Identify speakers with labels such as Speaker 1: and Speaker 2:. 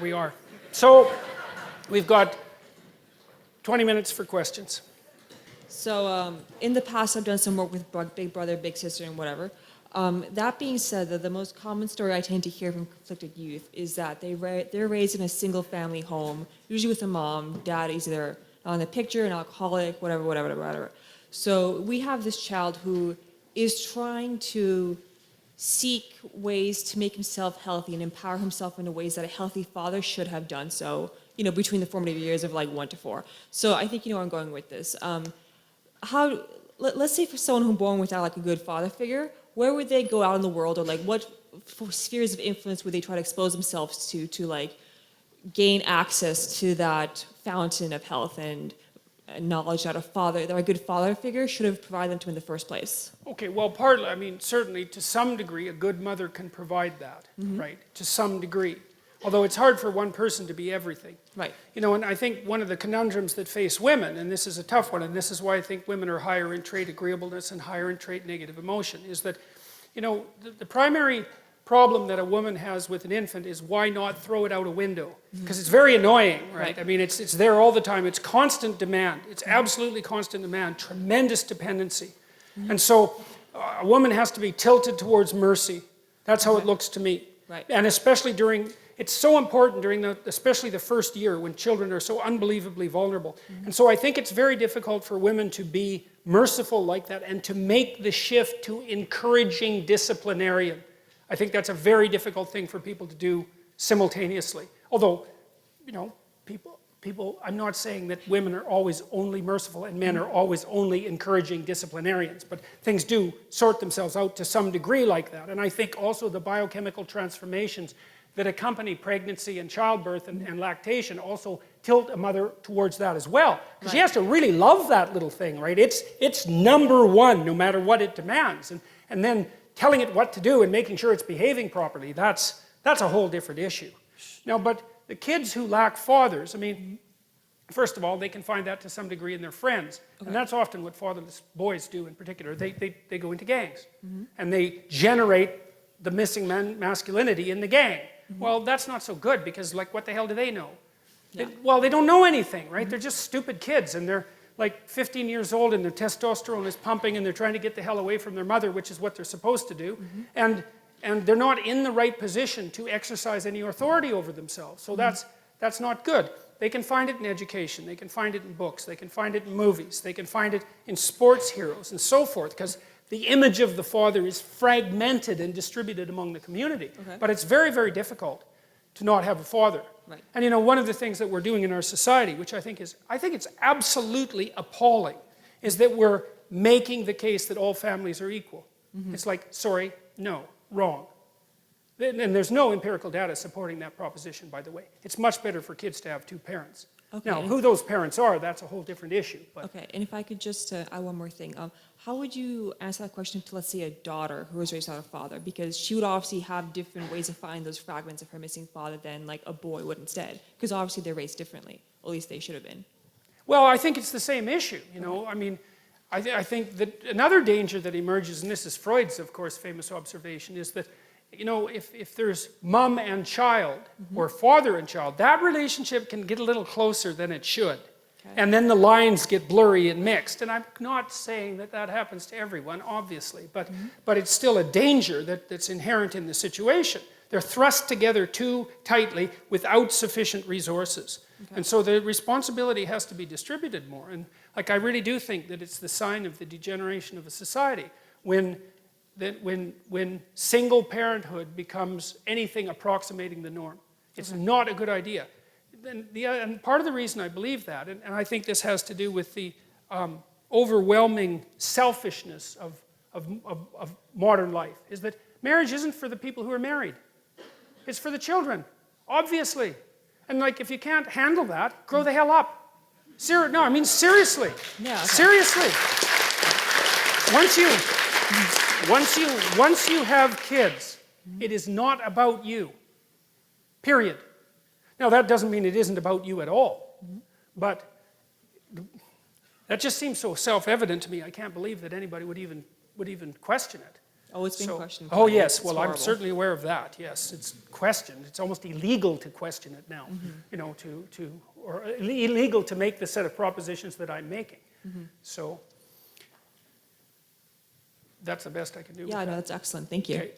Speaker 1: We are. So we've got 20 minutes for questions.
Speaker 2: So in the past, I've done some work with Big Brother, Big Sister, and whatever. That being said, the most common story I tend to hear from conflicted youth is that they're raised in a single-family home, usually with a mom. Dad is either not in the picture, an alcoholic, whatever. So we have this child who is trying to seek ways to make himself healthy and empower himself in ways that a healthy father should have done so, between the formative years of like 1 to 4. So I think you know where I'm going with this. Let's say for someone who's born without like a good father figure, where would they go out in the world, or like what spheres of influence would they try to expose themselves to like gain access to that fountain of health and knowledge that a good father figure should have provided them to in the first place?
Speaker 1: Okay, well, partly, certainly to some degree, a good mother can provide that, right? To some degree. Although it's hard for one person to be everything.
Speaker 2: Right.
Speaker 1: And I think one of the conundrums that face women, and this is a tough one, and this is why I think women are higher in trait agreeableness and higher in trait negative emotion, is that, the primary problem that a woman has with an infant is why not throw it out a window? Because it's very annoying, right? It's there all the time. It's constant demand. It's absolutely constant demand, tremendous dependency. And so a woman has to be tilted towards mercy. That's how it looks to me.
Speaker 2: Right.
Speaker 1: And especially it's so important during especially the first year when children are so unbelievably vulnerable. And so I think it's very difficult for women to be merciful like that and to make the shift to encouraging disciplinarian. I think that's a very difficult thing for people to do simultaneously. Although, I'm not saying that women are always only merciful and men are always only encouraging disciplinarians, but things do sort themselves out to some degree like that. And I think also the biochemical transformations that accompany pregnancy and childbirth and lactation also tilt a mother towards that as well. Because she has to really love that little thing, right? It's number one, no matter what it demands. And then telling it what to do and making sure it's behaving properly, that's a whole different issue. Now, but the kids who lack fathers, first of all, they can find that to some degree in their friends. Okay. And that's often what fatherless boys do in particular. They go into gangs. And they generate the missing masculinity in the gang. Well, that's not so good because, like, what the hell do they know? Yeah. They don't know anything, right? They're just stupid kids, and they're like 15 years old, and their testosterone is pumping, and they're trying to get the hell away from their mother, which is what they're supposed to do. And they're not in the right position to exercise any authority over themselves. So that's not good. They can find it in education. They can find it in books. They can find it in movies. They can find it in sports heroes and so forth, because the image of the father is fragmented and distributed among the community. Okay. But it's very, very difficult to not have a father. Right. And one of the things that we're doing in our society, which I think it's absolutely appalling, is that we're making the case that all families are equal. It's like, sorry, no, wrong. And there's no empirical data supporting that proposition, by the way. It's much better for kids to have two parents. Okay. Now, who those parents are, that's a whole different issue. But.
Speaker 2: Okay, and if I could just add one more thing. How would you answer that question to, let's say, a daughter who was raised without a father? Because she would obviously have different ways of finding those fragments of her missing father than, like, a boy would instead. Because obviously they're raised differently. At least they should have been.
Speaker 1: Well, I think it's the same issue, I think that another danger that emerges, and this is Freud's, of course, famous observation, is that if there's mom and child, or father and child, that relationship can get a little closer than it should. Okay. And then the lines get blurry and mixed. And I'm not saying that happens to everyone, obviously, but it's still a danger that's inherent in the situation. They're thrust together too tightly without sufficient resources. Okay. And so the responsibility has to be distributed more. And I really do think that it's the sign of the degeneration of a society when single parenthood becomes anything approximating the norm. It's not a good idea. And part of the reason I believe that, and I think this has to do with the overwhelming selfishness of modern life, is that marriage isn't for the people who are married. It's for the children, obviously. And if you can't handle that, grow the hell up. Seriously. Yeah, okay. Seriously. Once you have kids, it is not about you. Period. Now, that doesn't mean it isn't about you at all. But that just seems so self-evident to me. I can't believe that anybody would even question it.
Speaker 2: Oh, it's been
Speaker 1: So-
Speaker 2: questioned.
Speaker 1: Oh,
Speaker 2: quite.
Speaker 1: yes,
Speaker 2: It's
Speaker 1: well, I'm
Speaker 2: horrible.
Speaker 1: certainly aware of that, yes. It's questioned. It's almost illegal to question it now, you know, or illegal to make the set of propositions that I'm making. So that's the best I can do with
Speaker 2: Yeah,
Speaker 1: that.
Speaker 2: no, that's excellent. Thank you.
Speaker 1: Okay.